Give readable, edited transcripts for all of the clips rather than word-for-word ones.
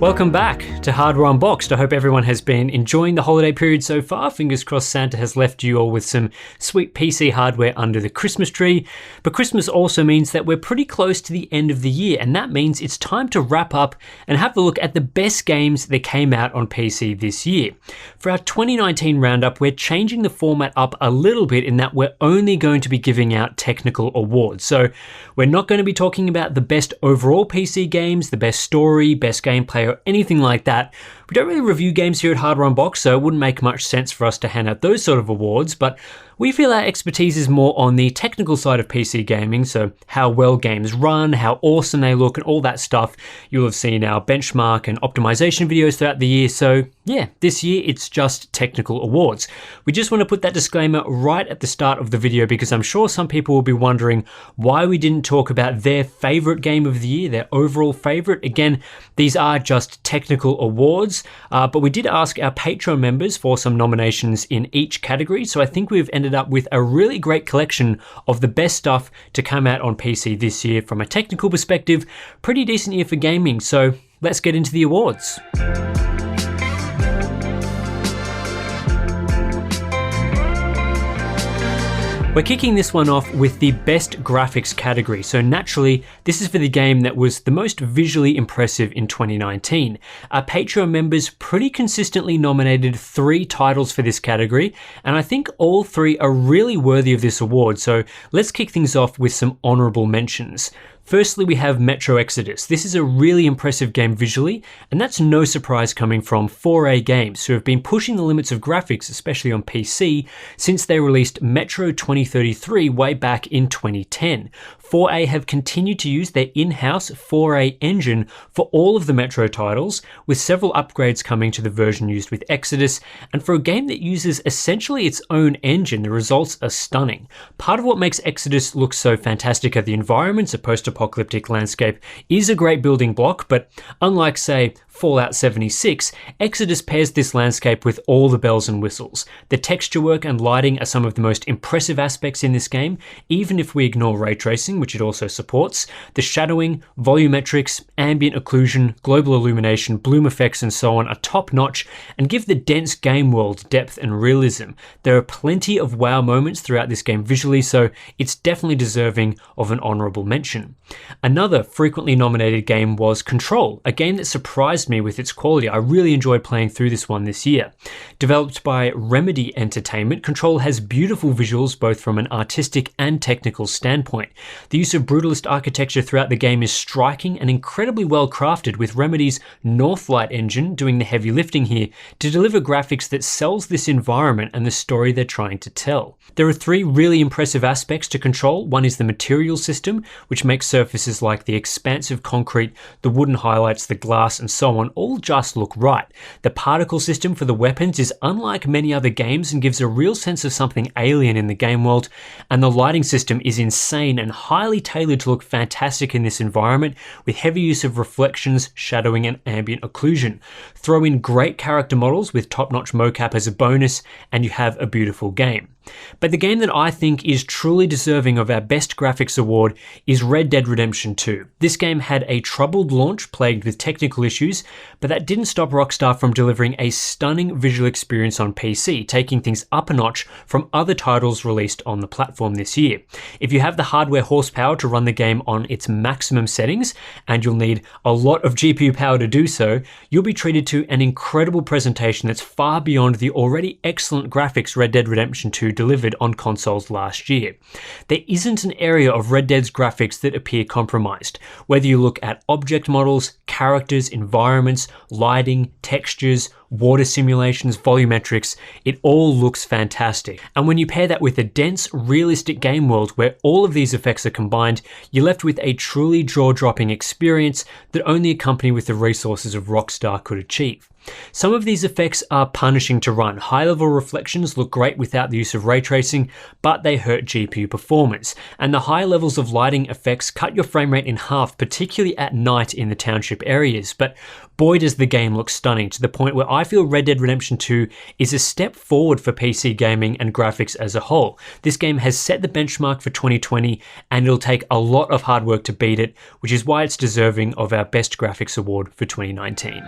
Welcome back to Hardware Unboxed. I hope everyone has been enjoying the holiday period so far. Fingers crossed Santa has left you all with some sweet PC hardware under the Christmas tree. But Christmas also means that we're pretty close to the end of the year, and that means it's time to wrap up and have a look at the best games that came out on PC this year. For our 2019 roundup, we're changing the format up a little bit in that we're only going to be giving out technical awards. So we're not going to be talking about the best overall PC games, the best story, best gameplay, or anything like that. We don't really review games here at Hardware Unboxed, so it wouldn't make much sense for us to hand out those sort of awards, but we feel our expertise is more on the technical side of PC gaming, so how well games run, how awesome they look, and all that stuff. You'll have seen our benchmark and optimization videos throughout the year, so yeah, this year it's just technical awards. We just want to put that disclaimer right at the start of the video because I'm sure some people will be wondering why we didn't talk about their favorite game of the year, their overall favorite. Again, these are just technical awards, but we did ask our Patreon members for some nominations in each category, so I think we've ended up with a really great collection of the best stuff to come out on PC this year from a technical perspective. Pretty decent year for gaming, so let's get into the awards. We're kicking this one off with the best graphics category, so naturally this is for the game that was the most visually impressive in 2019. Our Patreon members pretty consistently nominated 3 titles for this category, and I think all 3 are really worthy of this award, so let's kick things off with some honourable mentions. Firstly, we have Metro Exodus. This is a really impressive game visually, and that's no surprise coming from 4A Games, who have been pushing the limits of graphics, especially on PC, since they released Metro 2033 way back in 2010. 4A have continued to use their in-house 4A engine for all of the Metro titles, with several upgrades coming to the version used with Exodus, and for a game that uses essentially its own engine, the results are stunning. Part of what makes Exodus look so fantastic are the environments, a post-apocalyptic landscape is a great building block, but unlike, say, Fallout 76, Exodus pairs this landscape with all the bells and whistles. The texture work and lighting are some of the most impressive aspects in this game, even if we ignore ray tracing, which it also supports. The shadowing, volumetrics, ambient occlusion, global illumination, bloom effects and so on are top notch and give the dense game world depth and realism. There are plenty of wow moments throughout this game visually, so it's definitely deserving of an honourable mention. Another frequently nominated game was Control, a game that surprised me with its quality. I really enjoyed playing through this one this year. Developed by Remedy Entertainment, Control has beautiful visuals both from an artistic and technical standpoint. The use of brutalist architecture throughout the game is striking and incredibly well crafted, with Remedy's Northlight engine doing the heavy lifting here to deliver graphics that sells this environment and the story they're trying to tell. There are 3 really impressive aspects to Control. One is the material system, which makes surfaces like the expansive concrete, the wooden highlights, the glass and so on all just look right. The particle system for the weapons is unlike many other games and gives a real sense of something alien in the game world, and the lighting system is insane and highly tailored to look fantastic in this environment, with heavy use of reflections, shadowing and ambient occlusion. Throw in great character models with top-notch mocap as a bonus and you have a beautiful game. But the game that I think is truly deserving of our Best Graphics Award is Red Dead Redemption 2. This game had a troubled launch plagued with technical issues, but that didn't stop Rockstar from delivering a stunning visual experience on PC, taking things up a notch from other titles released on the platform this year. If you have the hardware horsepower to run the game on its maximum settings, and you'll need a lot of GPU power to do so, you'll be treated to an incredible presentation that's far beyond the already excellent graphics Red Dead Redemption 2 delivered on consoles last year. There isn't an area of Red Dead's graphics that appear compromised. Whether you look at object models, characters, environments, lighting, textures, water simulations, volumetrics, it all looks fantastic. And when you pair that with a dense, realistic game world where all of these effects are combined, you're left with a truly jaw-dropping experience that only a company with the resources of Rockstar could achieve. Some of these effects are punishing to run. High-level reflections look great without the use of ray tracing, but they hurt GPU performance. And the high levels of lighting effects cut your frame rate in half, particularly at night in the township areas. But boy does the game look stunning, to the point where I feel Red Dead Redemption 2 is a step forward for PC gaming and graphics as a whole. This game has set the benchmark for 2020, and it'll take a lot of hard work to beat it, which is why it's deserving of our Best Graphics Award for 2019.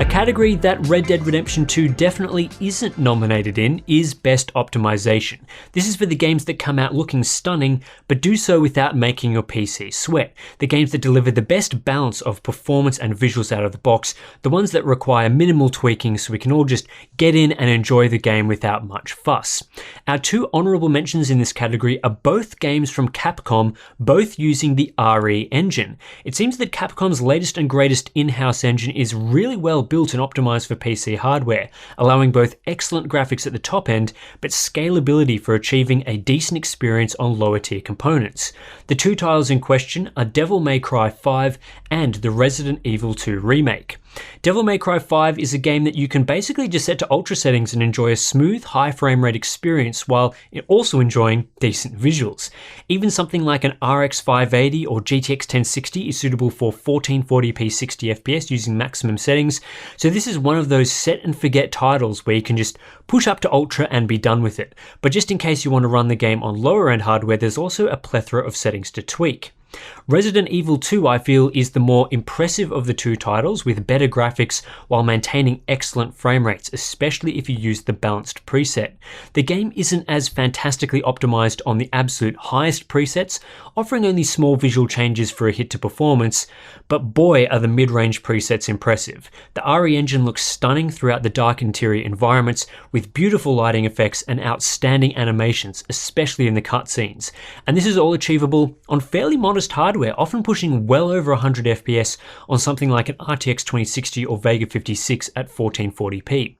A category that Red Dead Redemption 2 definitely isn't nominated in is Best Optimization. This is for the games that come out looking stunning, but do so without making your PC sweat. The games that deliver the best balance of performance and visuals out of the box, the ones that require minimal tweaking so we can all just get in and enjoy the game without much fuss. Our two honorable mentions in this category are both games from Capcom, both using the RE engine. It seems that Capcom's latest and greatest in-house engine is really well built and optimized for PC hardware, allowing both excellent graphics at the top end, but scalability for achieving a decent experience on lower tier components. The two titles in question are Devil May Cry 5 and the Resident Evil 2 remake. Devil May Cry 5 is a game that you can basically just set to ultra settings and enjoy a smooth, high frame rate experience while also enjoying decent visuals. Even something like an RX 580 or GTX 1060 is suitable for 1440p 60 FPS using maximum settings, so this is one of those set and forget titles where you can just push up to ultra and be done with it. But just in case you want to run the game on lower end hardware, there's also a plethora of settings to tweak. Resident Evil 2, I feel, is the more impressive of the two titles, with better graphics while maintaining excellent frame rates, especially if you use the balanced preset. The game isn't as fantastically optimized on the absolute highest presets, offering only small visual changes for a hit to performance, but boy are the mid-range presets impressive. The RE engine looks stunning throughout the dark interior environments, with beautiful lighting effects and outstanding animations, especially in the cutscenes. And this is all achievable on fairly modest hardware, often pushing well over 100 FPS on something like an RTX 2060 or Vega 56 at 1440p.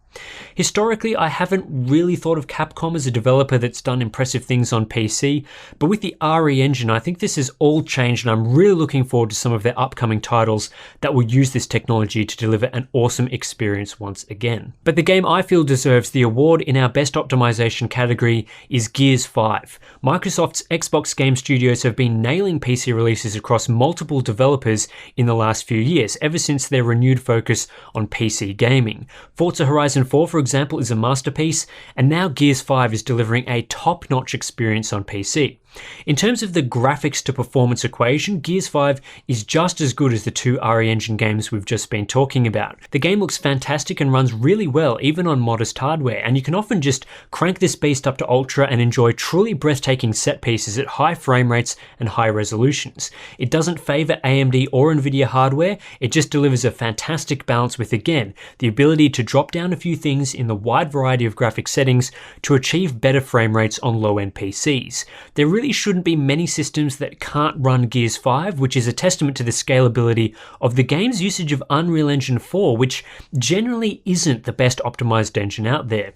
Historically, I haven't really thought of Capcom as a developer that's done impressive things on PC, but with the RE engine, I think this has all changed, and I'm really looking forward to some of their upcoming titles that will use this technology to deliver an awesome experience once again. But the game I feel deserves the award in our Best Optimization category is Gears 5. Microsoft's Xbox Game Studios have been nailing PC releases across multiple developers in the last few years, ever since their renewed focus on PC gaming. Forza Horizon 4, for example, is a masterpiece, and now Gears 5 is delivering a top-notch experience on PC. In terms of the graphics to performance equation, Gears 5 is just as good as the two RE Engine games we've just been talking about. The game looks fantastic and runs really well even on modest hardware, and you can often just crank this beast up to ultra and enjoy truly breathtaking set pieces at high frame rates and high resolutions. It doesn't favor AMD or Nvidia hardware, it just delivers a fantastic balance with, again, the ability to drop down a few things in the wide variety of graphic settings to achieve better frame rates on low-end PCs. There really shouldn't be many systems that can't run Gears 5, which is a testament to the scalability of the game's usage of Unreal Engine 4, which generally isn't the best optimized engine out there.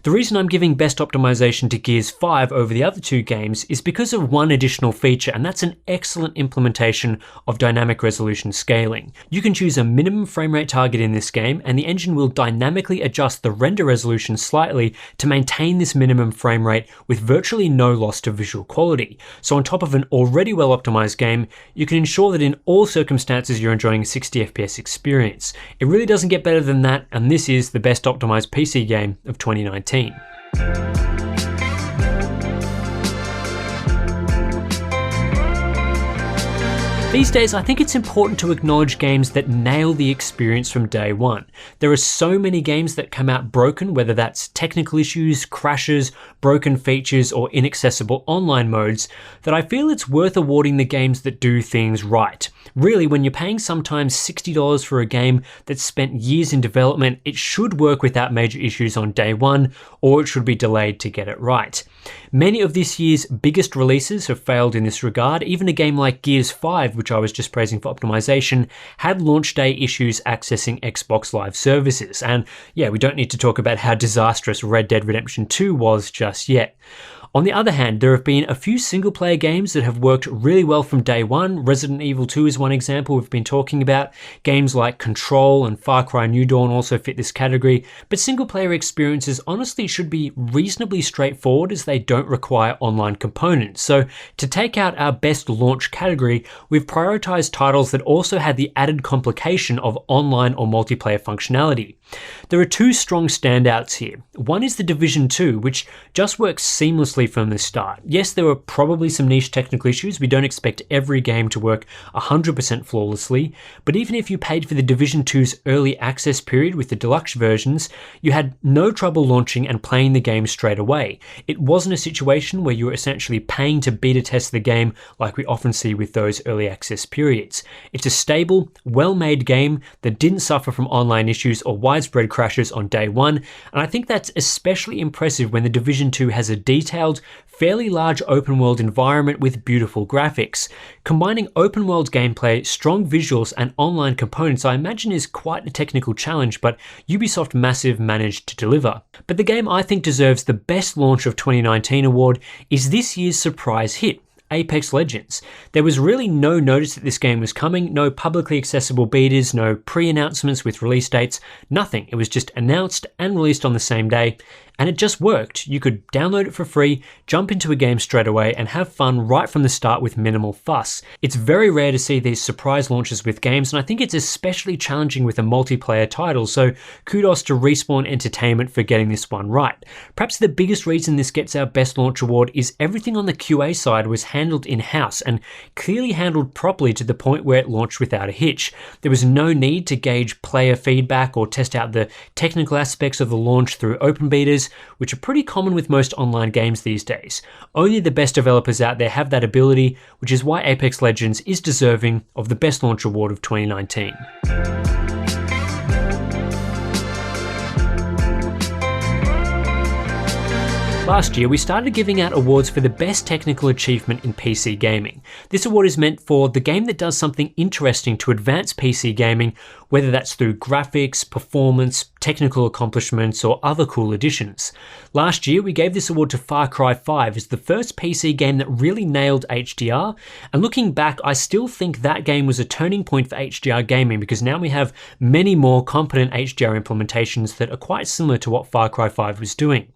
The reason I'm giving best optimization to Gears 5 over the other two games is because of one additional feature, and that's an excellent implementation of dynamic resolution scaling. You can choose a minimum frame rate target in this game, and the engine will dynamically adjust the render resolution slightly to maintain this minimum frame rate with virtually no loss to visual quality. So on top of an already well optimized game, you can ensure that in all circumstances you're enjoying a 60 FPS experience. It really doesn't get better than that, and this is the best optimized PC game of 2019. These days, I think it's important to acknowledge games that nail the experience from day one. There are so many games that come out broken, whether that's technical issues, crashes, broken features, or inaccessible online modes, that I feel it's worth awarding the games that do things right. Really, when you're paying sometimes $60 for a game that's spent years in development, it should work without major issues on day one, or it should be delayed to get it right. Many of this year's biggest releases have failed in this regard. Even a game like Gears 5, which I was just praising for optimization, had launch day issues accessing Xbox Live services. And yeah, we don't need to talk about how disastrous Red Dead Redemption 2 was just yet. On the other hand, there have been a few single-player games that have worked really well from day one. Resident Evil 2 is one example we've been talking about. Games like Control and Far Cry New Dawn also fit this category, but single-player experiences honestly should be reasonably straightforward as they don't require online components. So to take out our best launch category, we've prioritized titles that also had the added complication of online or multiplayer functionality. There are two strong standouts here. One is The Division 2, which just works seamlessly from the start. Yes, there were probably some niche technical issues. We don't expect every game to work 100% flawlessly, but even if you paid for The Division 2's early access period with the deluxe versions, you had no trouble launching and playing the game straight away. It wasn't a situation where you were essentially paying to beta test the game like we often see with those early access periods. It's a stable, well-made game that didn't suffer from online issues or widespread crashes on day one, and I think that's especially impressive when The Division 2 has a detailed, fairly large open world environment with beautiful graphics. Combining open world gameplay, strong visuals, and online components I imagine is quite a technical challenge, but Ubisoft Massive managed to deliver. But the game I think deserves the Best Launch of 2019 award is this year's surprise hit, Apex Legends. There was really no notice that this game was coming, no publicly accessible betas, no pre-announcements with release dates, nothing. It was just announced and released on the same day, and it just worked. You could download it for free, jump into a game straight away, and have fun right from the start with minimal fuss. It's very rare to see these surprise launches with games, and I think it's especially challenging with a multiplayer title, so kudos to Respawn Entertainment for getting this one right. Perhaps the biggest reason this gets our Best Launch award is everything on the QA side was handled in-house and clearly handled properly to the point where it launched without a hitch. There was no need to gauge player feedback or test out the technical aspects of the launch through open betas, which are pretty common with most online games these days. Only the best developers out there have that ability, which is why Apex Legends is deserving of the Best Launch award of 2019. Last year, we started giving out awards for the best technical achievement in PC gaming. This award is meant for the game that does something interesting to advance PC gaming, whether that's through graphics, performance, technical accomplishments, or other cool additions. Last year, we gave this award to Far Cry 5 as the first PC game that really nailed HDR, and looking back, I still think that game was a turning point for HDR gaming because now we have many more competent HDR implementations that are quite similar to what Far Cry 5 was doing.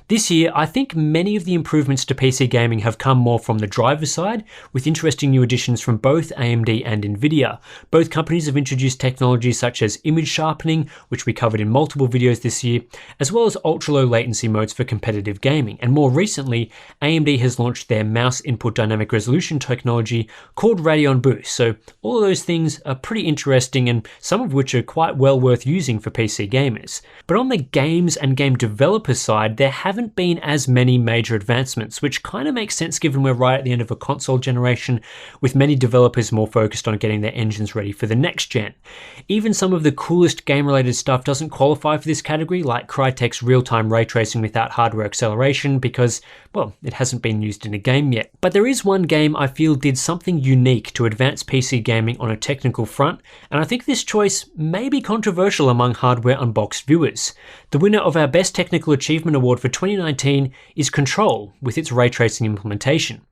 This year, I think many of the improvements to PC gaming have come more from the driver side, with interesting new additions from both AMD and Nvidia. Both companies have introduced technologies such as image sharpening, which we covered in multiple videos this year, as well as ultra-low latency modes for competitive gaming. And more recently, AMD has launched their mouse input dynamic resolution technology called Radeon Boost. So all of those things are pretty interesting, and some of which are quite well worth using for PC gamers. But on the games and game developer side, there haven't been as many major advancements, which kind of makes sense given we're right at the end of a console generation, with many developers more focused on getting their engines ready for the next gen. Even some of the coolest game-related stuff doesn't qualify for this category, like Crytek's real-time ray tracing without hardware acceleration, because, well, it hasn't been used in a game yet. But there is one game I feel did something unique to advance PC gaming on a technical front, and I think this choice may be controversial among Hardware Unboxed viewers. The winner of our Best Technical Achievement Award for 2019 is Control, with its ray tracing implementation.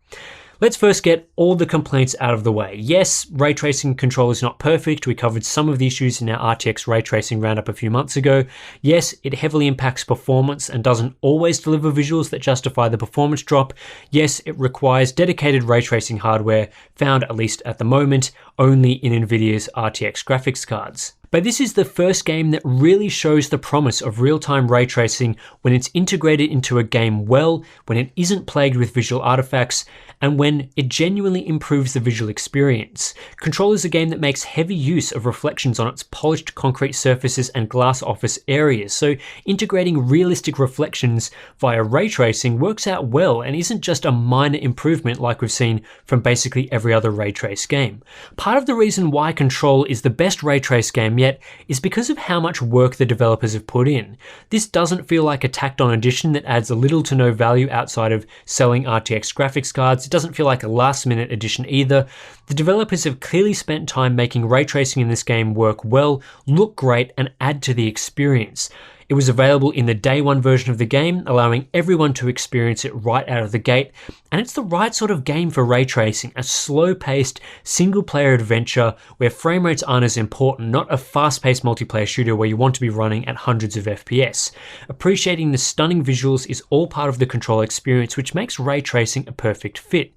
Let's first get all the complaints out of the way. Yes, ray tracing Control is not perfect. We covered some of the issues in our RTX ray tracing roundup a few months ago. Yes, it heavily impacts performance and doesn't always deliver visuals that justify the performance drop. Yes, it requires dedicated ray tracing hardware, found at least at the moment only in Nvidia's RTX graphics cards. But this is the first game that really shows the promise of real-time ray tracing when it's integrated into a game well, when it isn't plagued with visual artifacts, and when it genuinely improves the visual experience. Control is a game that makes heavy use of reflections on its polished concrete surfaces and glass office areas, so integrating realistic reflections via ray tracing works out well and isn't just a minor improvement like we've seen from basically every other ray trace game. Part of the reason why Control is the best ray trace game yet is because of how much work the developers have put in. This doesn't feel like a tacked on addition that adds a little to no value outside of selling RTX graphics cards. It doesn't feel like a last minute addition either. The developers have clearly spent time making ray tracing in this game work well, look great, and add to the experience. It was available in the day one version of the game, allowing everyone to experience it right out of the gate. And it's the right sort of game for ray tracing, a slow-paced, single-player adventure where frame rates aren't as important, not a fast-paced multiplayer shooter where you want to be running at hundreds of FPS. Appreciating the stunning visuals is all part of the control experience, which makes ray tracing a perfect fit.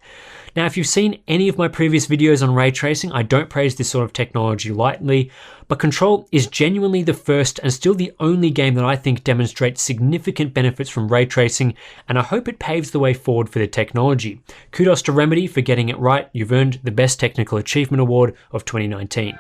Now, if you've seen any of my previous videos on ray tracing, I don't praise this sort of technology lightly, but Control is genuinely the first and still the only game that I think demonstrates significant benefits from ray tracing, and I hope it paves the way forward for the technology. Kudos to Remedy for getting it right. You've earned the Best Technical Achievement Award of 2019.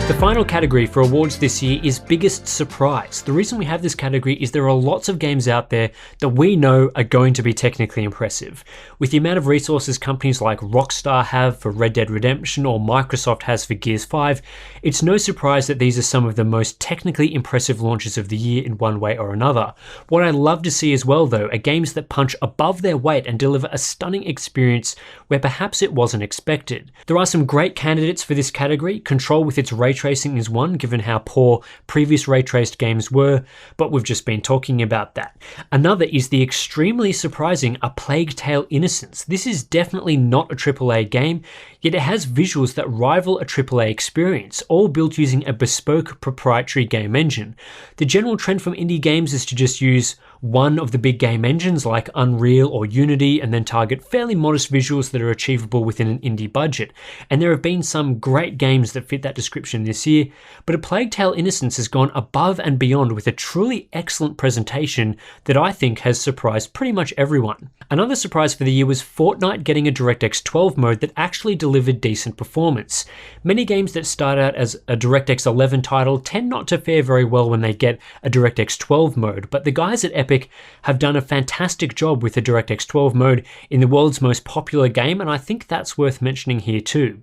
The final category for awards this year is Biggest Surprise. The reason we have this category is there are lots of games out there that we know are going to be technically impressive. With the amount of resources companies like Rockstar have for Red Dead Redemption or Microsoft has for Gears 5, it's no surprise that these are some of the most technically impressive launches of the year in one way or another. What I love to see as well though are games that punch above their weight and deliver a stunning experience where perhaps it wasn't expected. There are some great candidates for this category. Control with its ray tracing is one, given how poor previous ray traced games were, but we've just been talking about that. Another is the extremely surprising A Plague Tale: Innocence. This is definitely not a AAA game, yet it has visuals that rival a AAA experience, all built using a bespoke proprietary game engine. The general trend from indie games is to just use one of the big game engines like Unreal or Unity and then target fairly modest visuals that are achievable within an indie budget. And there have been some great games that fit that description this year, but A Plague Tale: Innocence has gone above and beyond with a truly excellent presentation that I think has surprised pretty much everyone. Another surprise for the year was Fortnite getting a DirectX 12 mode that actually delivered decent performance. Many games that start out as a DirectX 11 title tend not to fare very well when they get a DirectX 12 mode, but the guys at Epic have done a fantastic job with the DirectX 12 mode in the world's most popular game, and I think that's worth mentioning here too.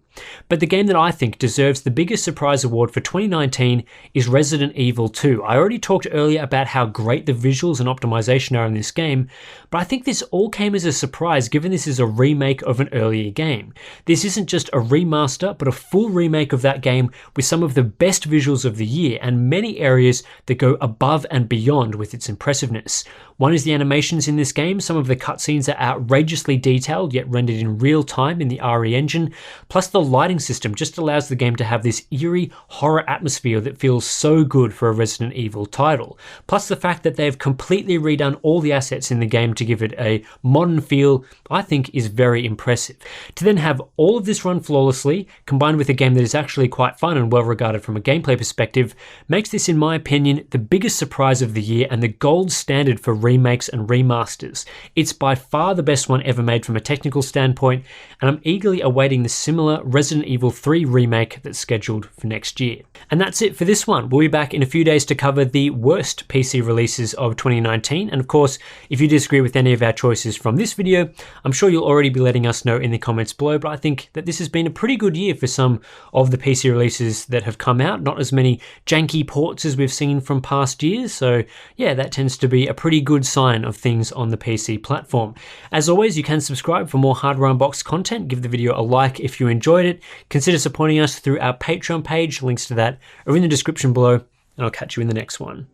But the game that I think deserves the biggest surprise award for 2019 is Resident Evil 2. I already talked earlier about how great the visuals and optimization are in this game, but I think this all came as a surprise given this is a remake of an earlier game. This isn't just a remaster, but a full remake of that game with some of the best visuals of the year and many areas that go above and beyond with its impressiveness. One is the animations in this game. Some of the cutscenes are outrageously detailed yet rendered in real time in the RE engine, plus the lighting system just allows the game to have this eerie horror atmosphere that feels so good for a Resident Evil title. Plus the fact that they've completely redone all the assets in the game to give it a modern feel, I think is very impressive. To then have all of this run flawlessly, combined with a game that is actually quite fun and well regarded from a gameplay perspective, makes this, in my opinion, the biggest surprise of the year and the gold standard for remakes and remasters. It's by far the best one ever made from a technical standpoint, and I'm eagerly awaiting the similar Resident Evil 3 remake that's scheduled for next year. And that's it for this one. We'll be back in a few days to cover the worst PC releases of 2019, and of course, if you disagree with any of our choices from this video, I'm sure you'll already be letting us know in the comments below, but I think that this has been a pretty good year for some of the PC releases that have come out. Not as many janky ports as we've seen from past years, so yeah, that tends to be a pretty good sign of things on the PC platform. As always, you can subscribe for more Hardware Unboxed content, give the video a like if you enjoyed it, consider supporting us through our Patreon page, links to that are in the description below, and I'll catch you in the next one.